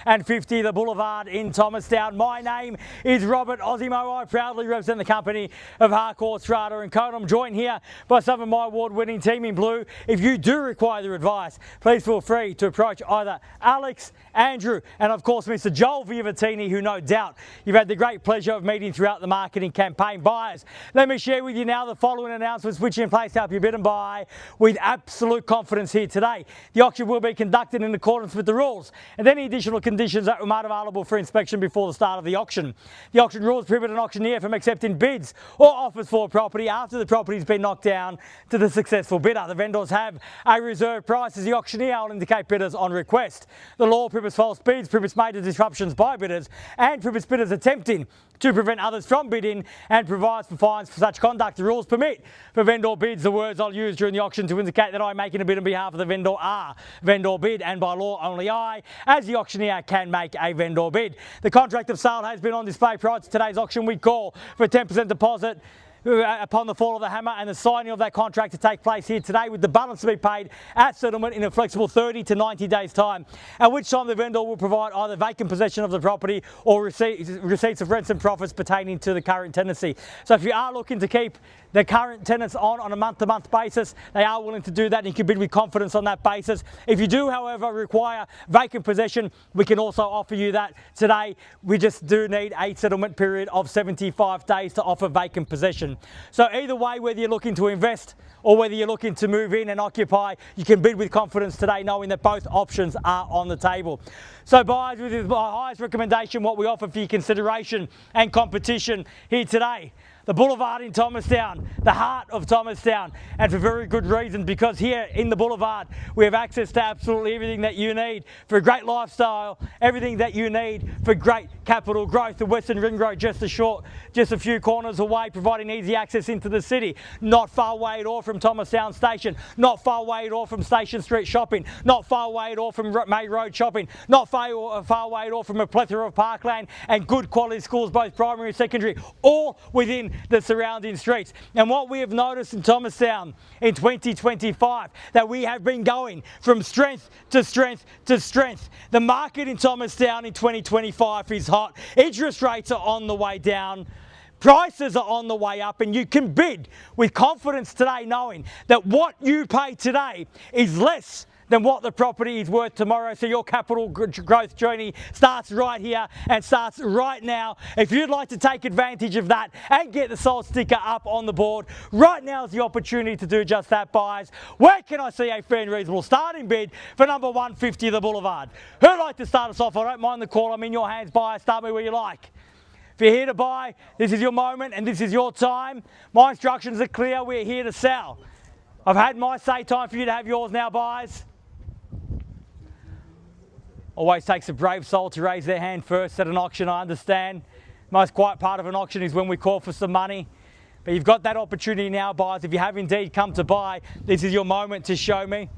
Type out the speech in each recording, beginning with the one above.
550 the Boulevard in Thomastown. My name is Robert Ozzimo. I proudly represent the company of Harcourts, Rata and Co. I'm joined here by some of my award-winning team in blue. If you do require their advice, please feel free to approach either Alex, Andrew and of course Mr. Joel Viavattene, who no doubt you've had the great pleasure of meeting throughout the marketing campaign. Buyers, let me share with you now the following announcements which are in place to help you bid and buy with absolute confidence here today. The auction will be conducted in accordance with the rules and any additional conditions that were made available for inspection before the start of the auction. The auction rules prohibit an auctioneer from accepting bids or offers for a property after the property has been knocked down to the successful bidder. The vendors have a reserve price as the auctioneer will indicate bidders on request. The law prohibits false bids, prohibits major disruptions by bidders and prohibits bidders attempting to prevent others from bidding and provides for fines for such conduct. The rules permit for vendor bids. The words I'll use during the auction to indicate that I'm making a bid on behalf of the vendor are vendor bid, and by law only I, as the auctioneer, can make a vendor bid. The contract of sale has been on display prior to today's auction. We call for a 10% deposit upon the fall of the hammer and the signing of that contract to take place here today, with the balance to be paid at settlement in a flexible 30 to 90 days time, at which time the vendor will provide either vacant possession of the property or receipts of rents and profits pertaining to the current tenancy. So if you are looking to keep the current tenants on a month-to-month basis, they are willing to do that and you can bid with confidence on that basis. If you do, however, require vacant possession, we can also offer you that today. We just do need a settlement period of 75 days to offer vacant possession. So either way, whether you're looking to invest or whether you're looking to move in and occupy, you can bid with confidence today knowing that both options are on the table. So buyers, with my highest recommendation, what we offer for your consideration and competition here today, the Boulevard in Thomastown, the heart of Thomastown, and for very good reason, because here in the Boulevard we have access to absolutely everything that you need for a great lifestyle, everything that you need for great capital growth. The Western Ring Road just a few corners away, providing easy access into the city. Not far away at all from Thomastown Station, not far away at all from Station Street shopping, not far away at all from May Road shopping, not far away at all from a plethora of parkland and good quality schools, both primary and secondary, all within the surrounding streets. And what we have noticed in Thomastown in 2025, that we have been going from strength to strength to strength. The market in Thomastown in 2025 is hot. Interest rates are on the way down. Prices are on the way up, and you can bid with confidence today knowing that what you pay today is less than what the property is worth tomorrow. So your capital growth journey starts right here and starts right now. If you'd like to take advantage of that and get the sold sticker up on the board, right now is the opportunity to do just that, buyers. Where can I see a fair and reasonable starting bid for number 150 the Boulevard? Who'd like to start us off? I don't mind the call. I'm in your hands, buyer. Start me where you like. If you're here to buy, this is your moment and this is your time. My instructions are clear. We're here to sell. I've had my say. Time for you to have yours now, buyers. Always takes a brave soul to raise their hand first at an auction, I understand. Most quiet part of an auction is when we call for some money. But you've got that opportunity now, buyers. If you have indeed come to buy, this is your moment to show me.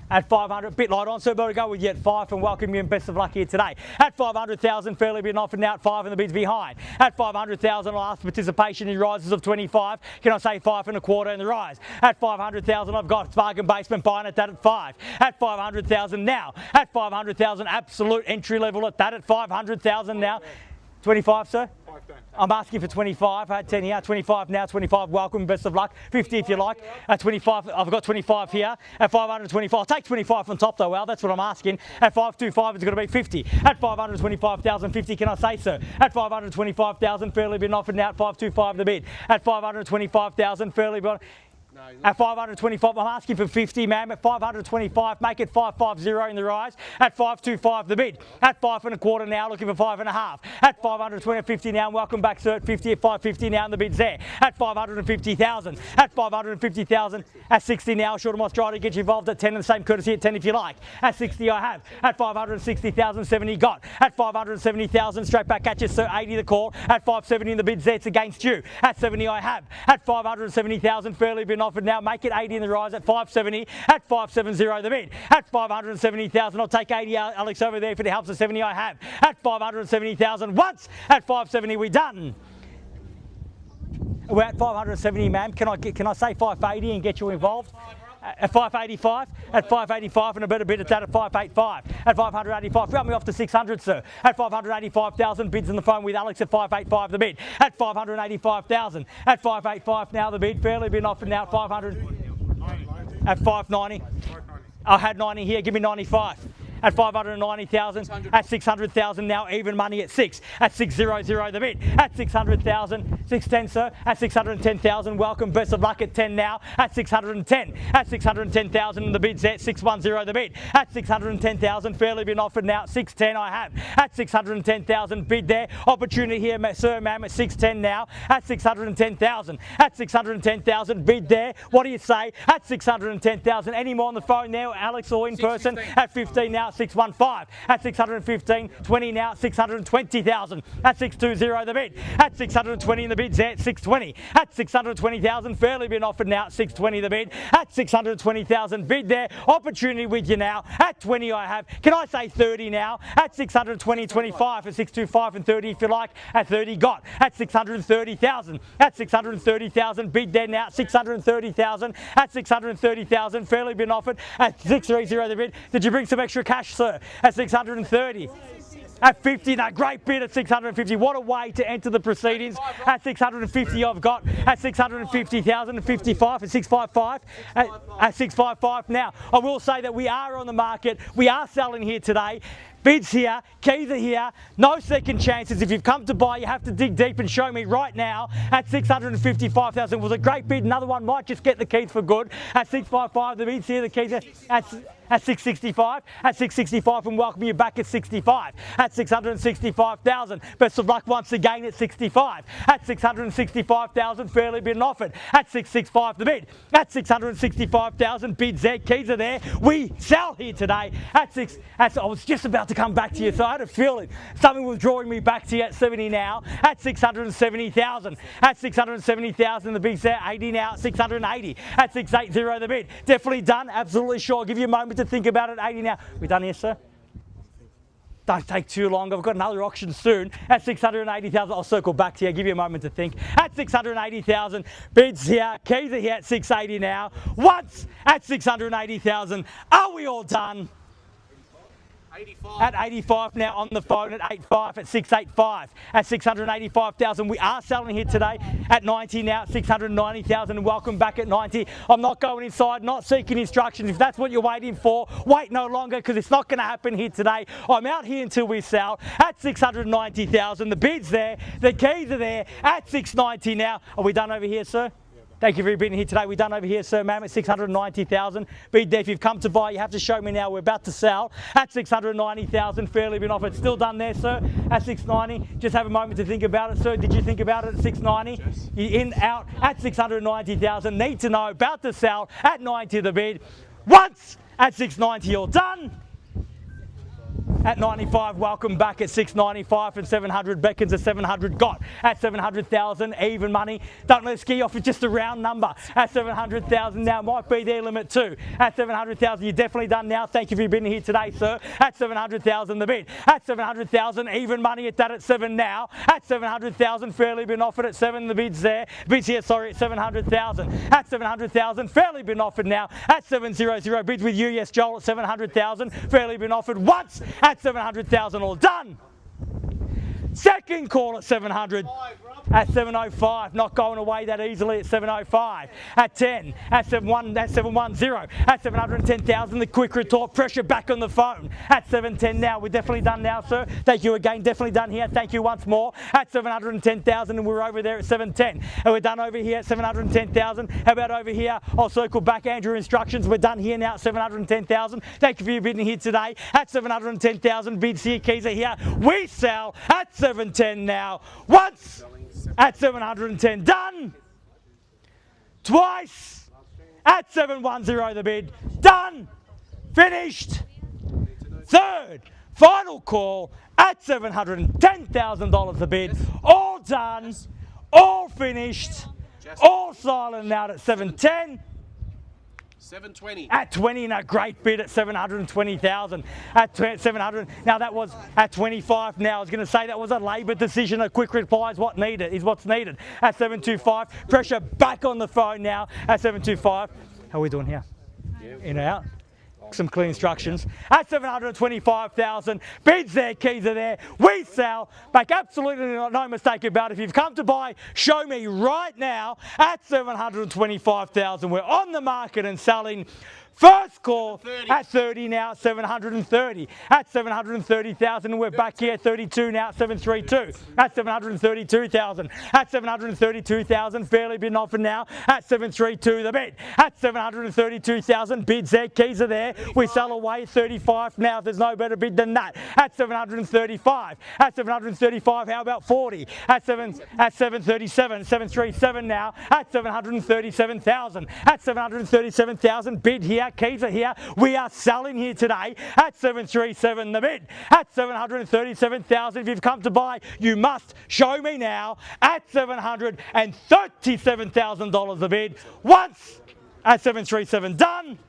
At 500, bit light on, so better go with you at 5 and welcome you and best of luck here today. At 500,000, fairly been offered now at 5 and the bid's behind. At 500,000, I'll ask for participation in rises of 25. Can I say 5 and a quarter in the rise? At 500,000, I've got bargain basement buying at that at 5. At 500,000 now. At 500,000, absolute entry level at that at 500,000 now. 25, sir? I'm asking for 25. I had 10 here. 25 now. 25. Welcome. Best of luck. 50 if you like. At 25, I've got 25 here. At 525, I'll take 25 on top though. Well, that's what I'm asking. At 525, it's going to be 50. At 525,000, 50. Can I say so? At 525,000, fairly been offered now at 525 the bid. At 525,000, fairly been. At 525, I'm asking for 50, ma'am. At 525, make it 550 in the rise. At 525, the bid. At 5 and a quarter now, looking for 5 and a half. At 550 now, welcome back, sir. At 50, at 550 now, and the bid's there. At 550,000. At 550,000. At 60 now, short of my stride to get you involved at 10 and the same courtesy at 10 if you like. At 60, I have. At 560,000, 70 got. At 570,000, straight back at you, sir. 80 the call. At 570 in the bid's there, it's against you. At 70, I have. At 570,000, fairly been offered now, make it 80 in the rise. At 570, at 570 the bid. At 570,000, I'll take 80, Alex, over there if it helps. At 70, I have. At 570,000 once. At 570, we done. We're at 570, ma'am. Can I say 580 and get you involved? At 585, at 585, and a better bid at that at 585. At 585, round me off to 600, sir. At 585,000, bids on the phone with Alex at 585 the bid. At 585,000. At 585 now the bid, fairly been offered now at 500. At 590. I had 90 here, give me 95. At 590,000, at 600,000 now, even money at 6. At 600 the bid. At 600,000, 610 sir. At 610,000, welcome, best of luck at 10 now. At 610. At 610,000 the bid's at 610 the bid. At 610,000, fairly been offered now. 610 I have. At 610,000 bid there. Opportunity here, sir, ma'am, at 610 now. At 610,000. At 610,000 bid there. What do you say? At 610,000. Any more on the phone now, Alex, or in person? At 15 now. 615 at 615, 20 now, 620,000 at 620 the bid, at 620 in the bids at 620, at 620,000 fairly been offered now, 620 the bid, at 620,000 bid there, opportunity with you now, at 20 I have, can I say 30 now, at 620, 25, at 625 and 30 if you like, at 30 got, at 630,000, at 630,000 bid there now, 630,000, at 630,000 fairly been offered, at 630 the bid, did you bring some extra cash, sir? At 630. At 50, that great bid at 650. What a way to enter the proceedings. At 650 I've got. At 650,000 and 55 at 655. At 655 now. I will say that we are on the market. We are selling here today. Bids here, keys are here, no second chances. If you've come to buy, you have to dig deep and show me right now. At 655,000 was a great bid. Another one might just get the keys for good. At 655, the bids here, the keys are at 665, at 665 and welcome you back at 65, at 665,000. Best of luck once again at 65, at 665,000 fairly been offered, at 665 the bid, at 665,000 bids there, keys are there. We sell here today at I was just about to come back to you, so I had a feeling something was drawing me back to you at 70 now, at 670,000, at 670,000 the bid's there, 80 now, 680, at 680 the bid. Definitely done, absolutely sure. I'll give you a moment to think about it. 80 now. We done here, sir? Don't take too long. I've got another auction soon. At 680,000, I'll circle back to you. Give you a moment to think. At 680,000, bids here. Keys are here at 680 now. Once at 680,000. Are we all done? 85. At 85 now on the phone at 85, at 685, at 685,000. We are selling here today at 90 now, 690,000. Welcome back at 90. I'm not going inside, not seeking instructions. If that's what you're waiting for, wait no longer because it's not going to happen here today. I'm out here until we sell at 690,000. The bid's there, the keys are there at 690 now. Are we done over here, sir? Thank you for being here today. We're done over here, sir, ma'am, at 690,000. Bid there. If you've come to buy, you have to show me now. We're about to sell at 690,000. Fairly been offered. Still done there, sir, at 690. Just have a moment to think about it, sir. Did you think about it at 690? Yes. You're in, out at 690,000. Need to know. About to sell at 90 the bid. Once at 690, you're done. At 95, welcome back at 695 and 700 beckons at 700 got. At 700,000, even money. Don't let it ski off, it's just a round number. At 700,000 now, might be their limit too. At 700,000, you're definitely done now. Thank you for being here today, sir. At 700,000 the bid. At 700,000, even money at that at 7 now. At 700,000, fairly been offered at 7, the bid's there. Bids here, sorry, at 700,000. At 700,000, fairly been offered now. At 700, bids with you, yes, Joel, at 700,000. Fairly been offered once. At 700,000, all done. Second call at 700. At 705, not going away that easily at 705. At 10, at 710, at 710,000, the quick retort, pressure back on the phone. At 710 now, we're definitely done now, sir. Thank you again, definitely done here. Thank you once more. At 710,000, and we're over there at 710. And we're done over here at 710,000. How about over here? I'll circle back, Andrew, instructions. We're done here now at 710,000. Thank you for your bidding here today. At 710,000, bids here, keys are here. We sell at 710 now. Once. At 710, done. Twice. At 710, the bid, done. Finished. Third, final call at $710,000 the bid. All done, all finished, all silent now at 710. 720. At 20, and a great bid at 720,000. At 700, now that was at 25. Now I was going to say that was a Labor decision. A quick reply is what's needed. At 725, pressure back on the phone now at 725. How are we doing here? In and out. Some clear instructions. At 725,000, bids there, keys are there. We sell. Make absolutely no mistake about it. If you've come to buy, show me right now. At 725,000, we're on the market and selling. First call at 30 now, 730. At 730,000, we're back here, 32 now, 732. At 732,000. At 732,000, fairly been offered now. At 732, the bid. At 732,000, bids there, keys are there. We sell away 35 now. There's no better bid than that. At 735. At 735, how about 40? At 737, 737 now. At 737,000. At 737,000, bid here. Keys are here. We are selling here today at 737 the bid. At 737,000, if you've come to buy, you must show me now at $737,000 the bid. Once at 737 done.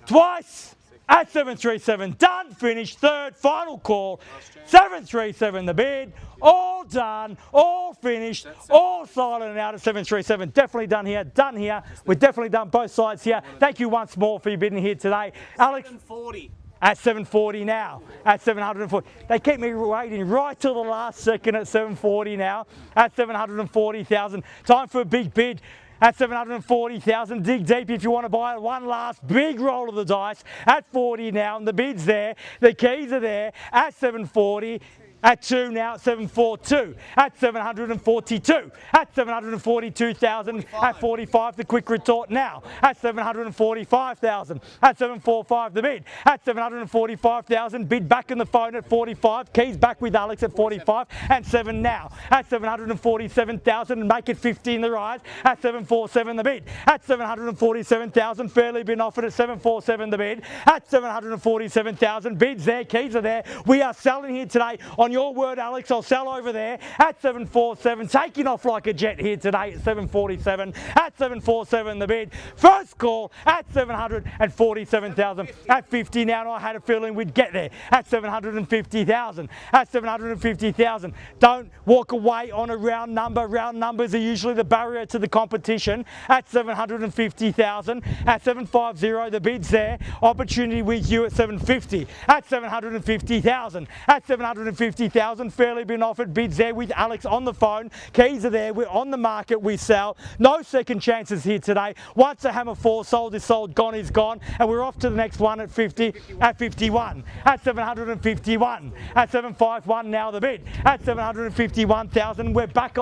Twice at 737 done. Finished. Third final call. 737 the bid. All done, all finished, all silent and out at 737. Definitely done here, done here. We've definitely done both sides here. Thank you once more for your bidding here today. Alex? 740. At 740 now, at 740. They keep me waiting right till the last second at 740 now, at 740,000. Time for a big bid. At 740,000, dig deep if you want to buy it. One last big roll of the dice at 40 now, and the bid's there. The keys are there at 740. At 2 now, at 742, at 742, at 742,000, at 45, the quick retort now, at 745,000, at 745, the bid, at 745,000, bid back in the phone at 45, keys back with Alex at 45, and 7 now, at 747,000, and make it 50 in the rise, at 747, the bid, at 747,000, fairly been offered at 747, the bid, at 747,000, bids there, keys are there. We are selling here today on your word, Alex. I'll sell over there at 747, taking off like a jet here today at 747. At 747, the bid. First call at 747,000. At 50 now, and I had a feeling we'd get there at 750,000. At 750,000. Don't walk away on a round number. Round numbers are usually the barrier to the competition. At 750,000. At 750, the bid's there. Opportunity with you at 750. At 750,000. At 750,000, fairly been offered. Bids there with Alex on the phone. Keys are there. We're on the market. We sell. No second chances here today. Once a hammer 4 sold is sold, gone is gone. And we're off to the next one at 50. At 51. At 751. At 751 now the bid. At 751,000. We're back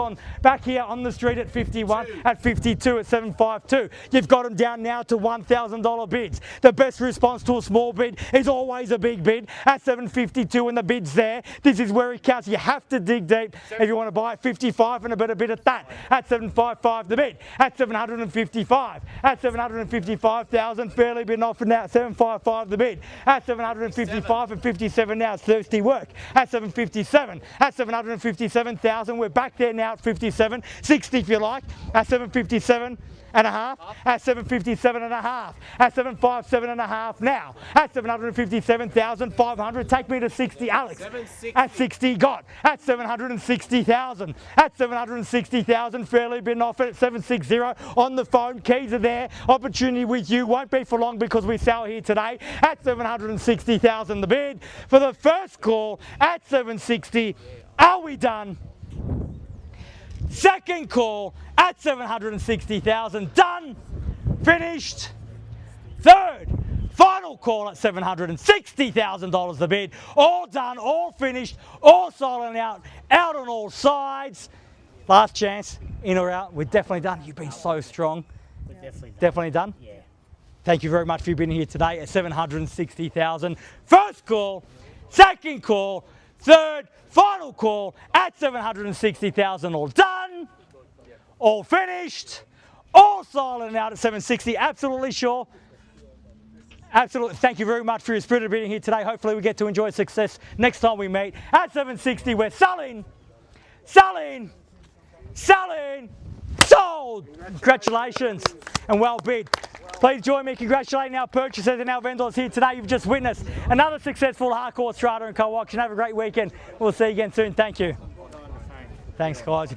here on the street at 51. At 52 at 752. You've got them down now to $1,000 bids. The best response to a small bid is always a big bid. At 752 and the bid's there. This is where it counts. You have to dig deep if you want to buy it. 55 and a better bid at that. At 755 the bid. At 755. At 755,000, fairly been offered now. At 755 the bid. At 755 and 57 now. It's thirsty work. At 757. At 757,000, we're back there now at 57. 60 if you like. At 757 and a half, at 757 and a half, at 757 and a half now, at 757,500. Take me to 60, Alex. 760. At 60, got. At 760,000. At 760,000, fairly been offered at 760 on the phone. Keys are there. Opportunity with you. Won't be for long because we sell here today at 760,000 the bid. For the first call at 760, are we done? Second call at 760,000, done, finished. Third, final call at $760,000 the bid. All done, all finished, all silent out on all sides. Last chance, in or out. We're definitely done. You've been so strong. We're definitely done. Definitely done? Yeah. Thank you very much for being here today at 760,000. First call, second call, third, final call at 760,000. All done, all finished, all silent out at 760. Absolutely sure. Absolutely. Thank you very much for your spirit of being here today. Hopefully we get to enjoy success next time we meet at 760. We're selling, selling, selling, sold. Congratulations and well bid. Please join me congratulating our purchasers and our vendors here today. You've just witnessed another successful Harcourts, Rata & Co auction. Have a great weekend. We'll see you again soon. Thank you. Thanks, guys.